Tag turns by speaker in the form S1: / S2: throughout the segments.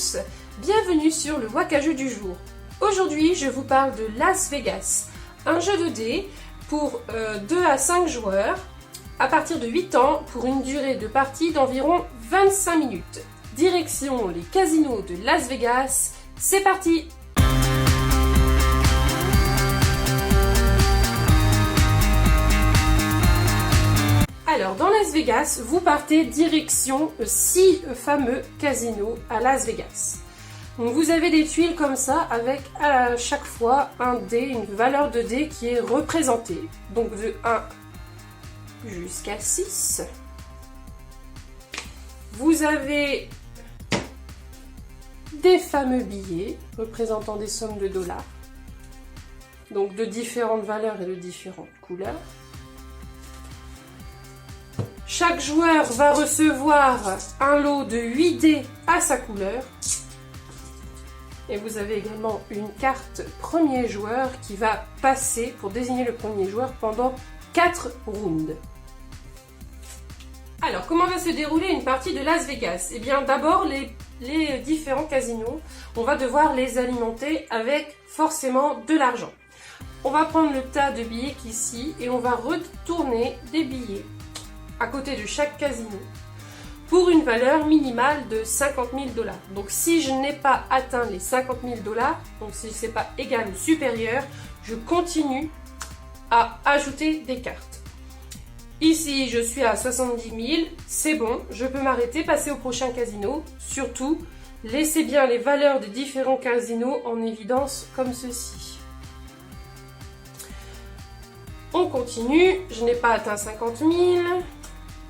S1: tous, bienvenue sur le Waka Jeu du jour. Aujourd'hui, je vous parle de Las Vegas, un jeu de dés pour 2 à 5 joueurs à partir de 8 ans pour une durée de partie d'environ 25 minutes. Direction les casinos de Las Vegas, c'est parti! Alors, dans Las Vegas, vous partez direction 6 fameux casinos à Las Vegas. Donc, vous avez des tuiles comme ça avec à chaque fois un dé, une valeur de dé qui est représentée. Donc de 1 jusqu'à 6. Vous avez des fameux billets représentant des sommes de dollars. Donc de différentes valeurs et de différentes couleurs. Chaque joueur va recevoir un lot de 8 dés à sa couleur. Et vous avez également une carte premier joueur qui va passer pour désigner le premier joueur pendant 4 rounds. Alors, comment va se dérouler une partie de Las Vegas? Eh bien, d'abord, les différents casinos, on va devoir les alimenter avec forcément de l'argent. On va prendre le tas de billets qu'ici et on va retourner des billets à côté de chaque casino pour une valeur minimale de 50 000 $. Donc si je n'ai pas atteint les 50 000 $, donc si ce n'est pas égal ou supérieur, je continue à ajouter des cartes. Ici, je suis à 70 000, c'est bon, je peux m'arrêter, passer au prochain casino. Surtout, laissez bien les valeurs des différents casinos en évidence comme ceci. On continue, je n'ai pas atteint 50 000,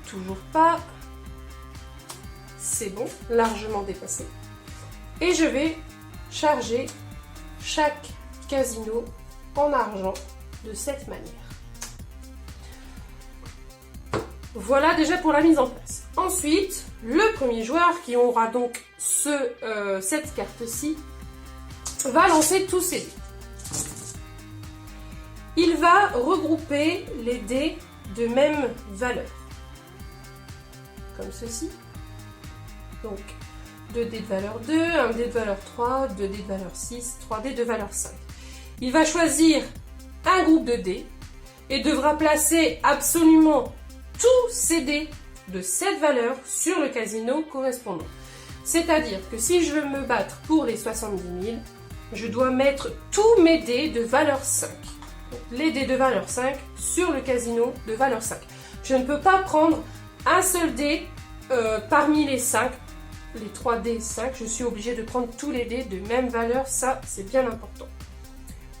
S1: toujours pas. C'est bon, largement dépassé. Et je vais charger chaque casino en argent de cette manière. Voilà déjà pour la mise en place. Ensuite, le premier joueur qui aura donc cette carte-ci va lancer tous ses dés. Il va regrouper les dés de même valeur. Comme ceci. Donc, 2 dés de valeur 2, 1 dé de valeur 3, 2 dés de valeur 6, 3 dés de valeur 5. Il va choisir un groupe de dés et devra placer absolument tous ces dés de cette valeur sur le casino correspondant. C'est-à-dire que si je veux me battre pour les 70 000, je dois mettre tous mes dés de valeur 5. Donc, les dés de valeur 5 sur le casino de valeur 5. Je ne peux pas prendre un seul dé parmi les 5. Les 3 dés 5, je suis obligée de prendre tous les dés de même valeur, ça c'est bien important.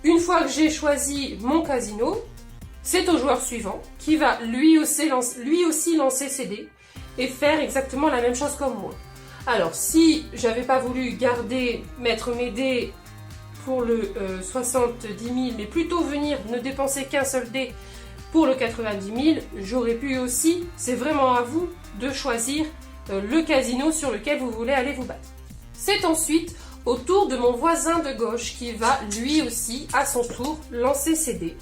S1: Une fois que j'ai choisi mon casino, c'est au joueur suivant qui va lui aussi lancer ses dés et faire exactement la même chose comme moi. Alors si j'avais pas voulu mettre mes dés pour le 70 000, mais plutôt venir ne dépenser qu'un seul dé pour le 90 000, j'aurais pu aussi, c'est vraiment à vous de choisir le casino sur lequel vous voulez aller vous battre. C'est ensuite au tour de mon voisin de gauche qui va lui aussi à son tour lancer ses dés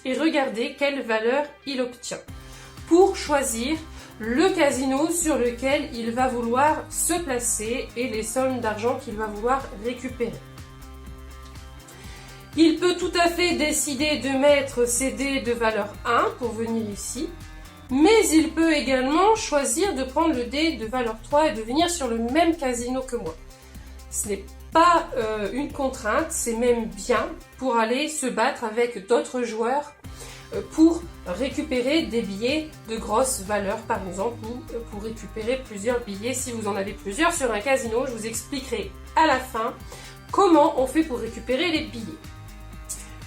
S1: et regarder quelle valeur il obtient pour choisir le casino sur lequel il va vouloir se placer et les sommes d'argent qu'il va vouloir récupérer. Il peut tout à fait décider de mettre ses dés de valeur 1 pour venir ici. Mais il peut également choisir de prendre le dé de valeur 3 et de venir sur le même casino que moi. Ce n'est pas une contrainte, c'est même bien pour aller se battre avec d'autres joueurs pour récupérer des billets de grosse valeur par exemple ou pour récupérer plusieurs billets si vous en avez plusieurs sur un casino. Je vous expliquerai à la fin comment on fait pour récupérer les billets.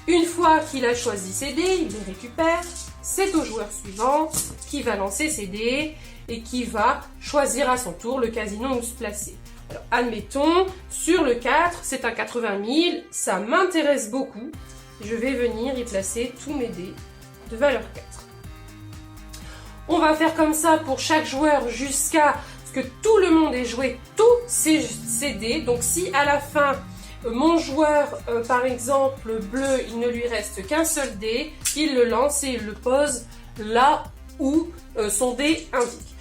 S1: Une fois qu'il a choisi ses dés, il les récupère. C'est au joueur suivant qui va lancer ses dés et qui va choisir à son tour le casino où se placer. Alors, admettons, sur le 4, c'est un 80 000, ça m'intéresse beaucoup. Je vais venir y placer tous mes dés de valeur 4. On va faire comme ça pour chaque joueur jusqu'à ce que tout le monde ait joué tous ses dés. Donc si à la fin, mon joueur, par exemple bleu, il ne lui reste qu'un seul dé, il le lance et il le pose là où son dé indique.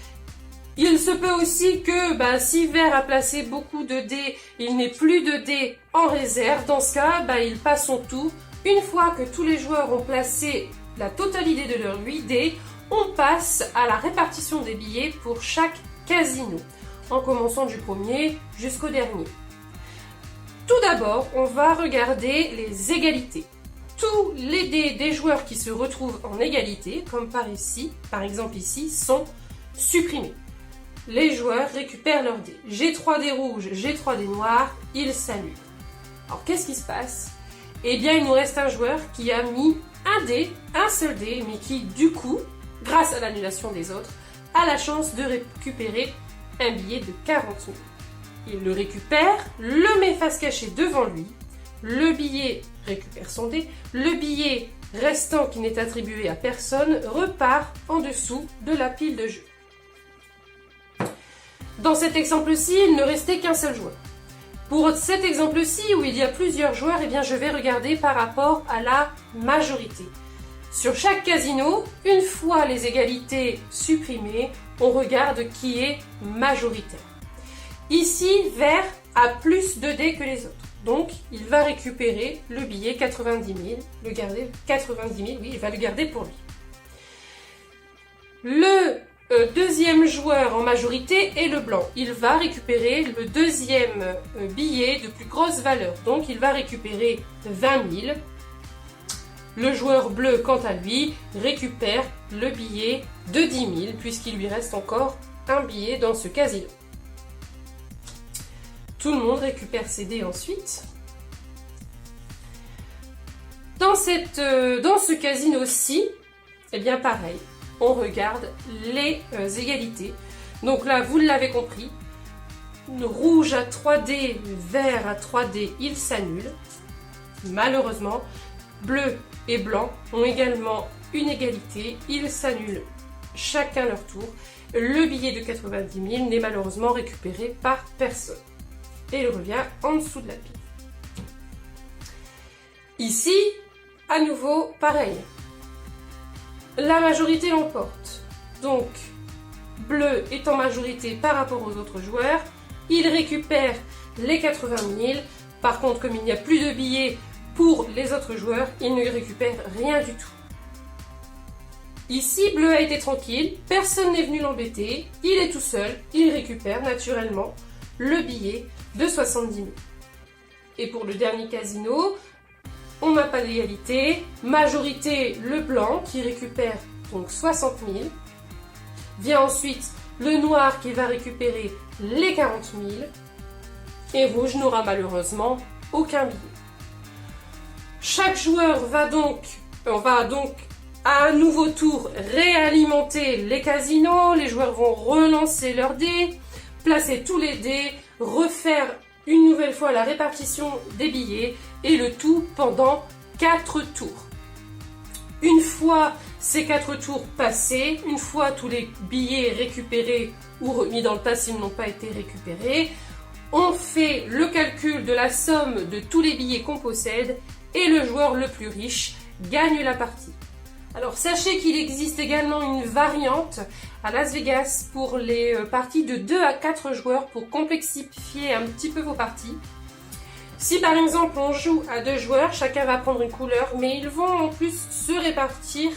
S1: Il se peut aussi que si vert a placé beaucoup de dés, il n'ait plus de dés en réserve. Dans ce cas, il passe son tour. Une fois que tous les joueurs ont placé la totalité de leurs 8 dés, on passe à la répartition des billets pour chaque casino, en commençant du premier jusqu'au dernier. Tout d'abord, on va regarder les égalités. Tous les dés des joueurs qui se retrouvent en égalité, comme par exemple ici, sont supprimés. Les joueurs récupèrent leurs dés. J'ai 3 dés rouges, j'ai 3 dés noirs, ils s'annulent. Alors qu'est-ce qui se passe? Eh bien, il nous reste un joueur qui a mis un seul dé, mais qui, du coup, grâce à l'annulation des autres, a la chance de récupérer un billet de 40 000. Il le récupère, le met face cachée devant lui, le billet récupère son dé, le billet restant qui n'est attribué à personne repart en dessous de la pile de jeu. Dans cet exemple-ci, il ne restait qu'un seul joueur. Pour cet exemple-ci, où il y a plusieurs joueurs, eh bien, je vais regarder par rapport à la majorité. Sur chaque casino, une fois les égalités supprimées, on regarde qui est majoritaire. Ici, vert a plus de dés que les autres. Donc, il va récupérer le billet 90 000, il va le garder pour lui. Le deuxième joueur en majorité est le blanc. Il va récupérer le deuxième billet de plus grosse valeur. Donc, il va récupérer 20 000. Le joueur bleu, quant à lui, récupère le billet de 10 000, puisqu'il lui reste encore un billet dans ce casino. Tout le monde récupère ses dés ensuite. Dans ce casino-ci, eh bien pareil, on regarde les égalités. Donc là, vous l'avez compris, rouge à 3 dés, vert à 3 dés, il s'annule. Malheureusement, bleu et blanc ont également une égalité, ils s'annulent chacun leur tour. Le billet de 90 000 n'est malheureusement récupéré par personne. Et il revient en dessous de la pile. Ici, à nouveau, pareil. La majorité l'emporte. Donc, bleu est en majorité par rapport aux autres joueurs. Il récupère les 80 000. Par contre, comme il n'y a plus de billets pour les autres joueurs, il ne récupère rien du tout. Ici, bleu a été tranquille. Personne n'est venu l'embêter. Il est tout seul. Il récupère naturellement le billet de 70 000. Et pour le dernier casino, on n'a pas d'égalité. Majorité, le blanc qui récupère donc 60 000. Vient ensuite le noir qui va récupérer les 40 000. Et rouge n'aura malheureusement aucun billet. Chaque joueur va donc à un nouveau tour réalimenter les casinos. Les joueurs vont relancer leurs dés, placer tous les dés, refaire une nouvelle fois la répartition des billets et le tout pendant 4 tours. Une fois ces 4 tours passés, une fois tous les billets récupérés ou remis dans le tas s'ils n'ont pas été récupérés, on fait le calcul de la somme de tous les billets qu'on possède et le joueur le plus riche gagne la partie. Alors sachez qu'il existe également une variante à Las Vegas pour les parties de 2 à 4 joueurs pour complexifier un petit peu vos parties. Si par exemple on joue à 2 joueurs, chacun va prendre une couleur, mais ils vont en plus se répartir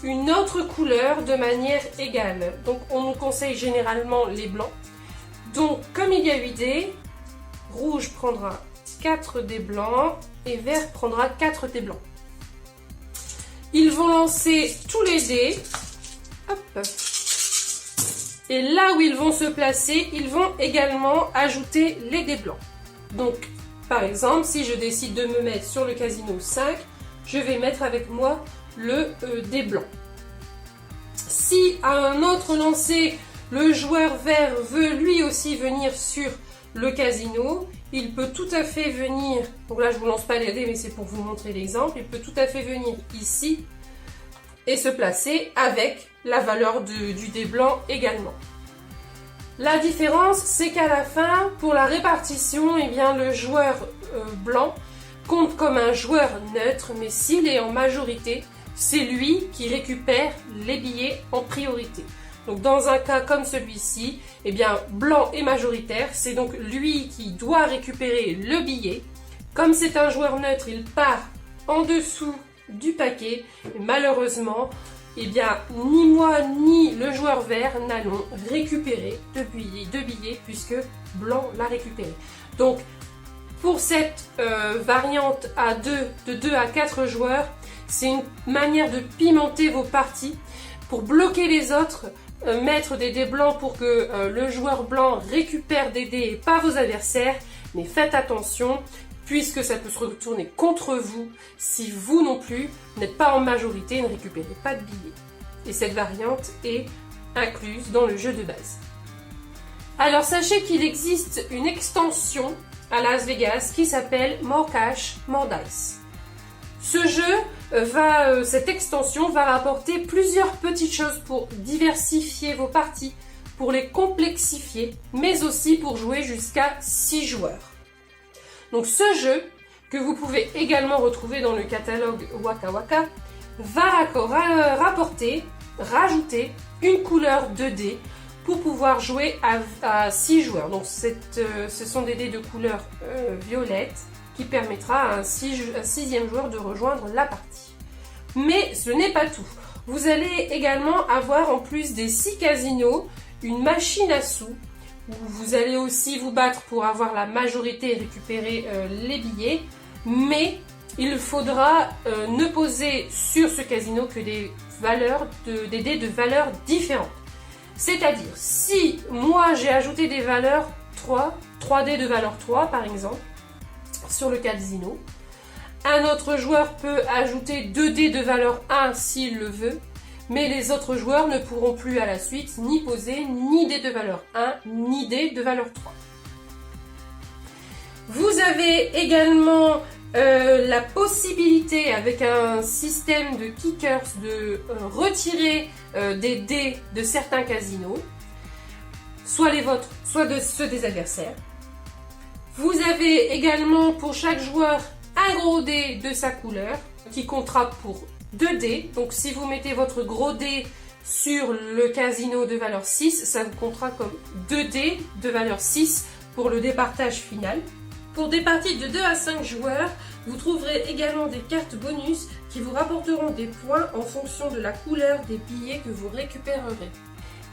S1: une autre couleur de manière égale. Donc on nous conseille généralement les blancs. Donc comme il y a 8 dés, rouge prendra 4 dés blancs et vert prendra 4 dés blancs. Ils vont lancer tous les dés. Hop. Et là où ils vont se placer, ils vont également ajouter les dés blancs. Donc, par exemple, si je décide de me mettre sur le casino 5, je vais mettre avec moi le dé blanc. Si à un autre lancer, le joueur vert veut lui aussi venir sur le casino, il peut tout à fait venir, donc là je ne vous lance pas les dés mais c'est pour vous montrer l'exemple, il peut tout à fait venir ici et se placer avec la valeur du dé blanc également. La différence, c'est qu'à la fin, pour la répartition, eh bien, le joueur blanc compte comme un joueur neutre, mais s'il est en majorité, c'est lui qui récupère les billets en priorité. Donc dans un cas comme celui-ci, eh bien blanc est majoritaire, c'est donc lui qui doit récupérer le billet. Comme c'est un joueur neutre, il part en dessous du paquet. Et malheureusement, eh bien ni moi ni le joueur vert n'allons récupérer de billets puisque blanc l'a récupéré. Donc pour cette variante de 2 à 4 joueurs, c'est une manière de pimenter vos parties pour bloquer les autres, mettre des dés blancs pour que le joueur blanc récupère des dés et pas vos adversaires. Mais faites attention puisque ça peut se retourner contre vous si vous non plus n'êtes pas en majorité et ne récupérez pas de billets. Et cette variante est incluse dans le jeu de base. Alors sachez qu'il existe une extension à Las Vegas qui s'appelle More Cash, More Dice. Ce jeu, cette extension va rapporter plusieurs petites choses pour diversifier vos parties, pour les complexifier, mais aussi pour jouer jusqu'à 6 joueurs. Donc ce jeu, que vous pouvez également retrouver dans le catalogue Waka Waka, va rajouter une couleur 2D pour pouvoir jouer à 6 joueurs. Donc ce sont des dés de couleur violette qui permettra à un 6e joueur de rejoindre la partie. Mais ce n'est pas tout. Vous allez également avoir en plus des 6 casinos, une machine à sous, où vous allez aussi vous battre pour avoir la majorité et récupérer les billets. Mais il faudra ne poser sur ce casino que des dés de valeurs différentes. C'est-à-dire, si moi j'ai ajouté des valeurs 3 dés de valeur 3 par exemple, sur le casino, un autre joueur peut ajouter 2 dés de valeur 1 s'il le veut, mais les autres joueurs ne pourront plus à la suite ni poser ni dés de valeur 1, ni dés de valeur 3. Vous avez également la possibilité, avec un système de kickers, de retirer des dés de certains casinos, soit les vôtres, soit ceux des adversaires. Vous avez également pour chaque joueur un gros dé de sa couleur qui comptera pour 2 dés. Donc si vous mettez votre gros dé sur le casino de valeur 6, ça vous comptera comme 2 dés de valeur 6 pour le départage final. Pour des parties de 2 à 5 joueurs, vous trouverez également des cartes bonus qui vous rapporteront des points en fonction de la couleur des billets que vous récupérerez.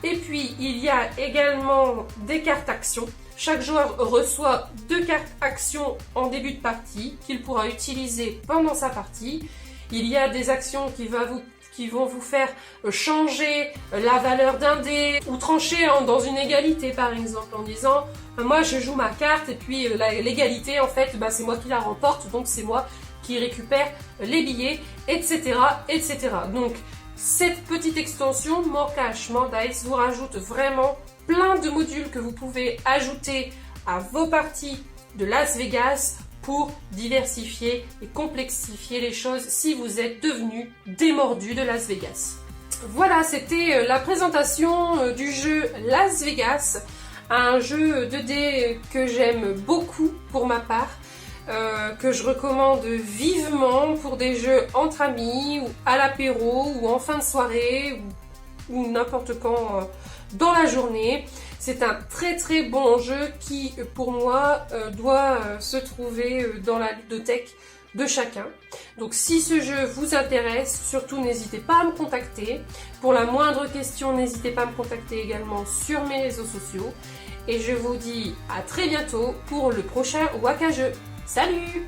S1: Et puis, il y a également des cartes actions. Chaque joueur reçoit 2 cartes actions en début de partie qu'il pourra utiliser pendant sa partie. Il y a des actions qui vont vous faire changer la valeur d'un dé ou trancher dans une égalité par exemple en disant moi je joue ma carte et puis l'égalité en fait c'est moi qui la remporte donc c'est moi qui récupère les billets, etc. etc. Donc cette petite extension More Cash, More Dice vous rajoute vraiment plein de modules que vous pouvez ajouter à vos parties de Las Vegas pour diversifier et complexifier les choses si vous êtes devenu démordu de Las Vegas. Voilà, c'était la présentation du jeu Las Vegas, un jeu 2D que j'aime beaucoup pour ma part, que je recommande vivement pour des jeux entre amis ou à l'apéro ou en fin de soirée ou n'importe quand dans la journée. C'est un très très bon jeu qui, pour moi, doit se trouver dans la ludothèque de chacun. Donc si ce jeu vous intéresse, surtout n'hésitez pas à me contacter. Pour la moindre question, n'hésitez pas à me contacter également sur mes réseaux sociaux. Et je vous dis à très bientôt pour le prochain Waka Jeu. Salut!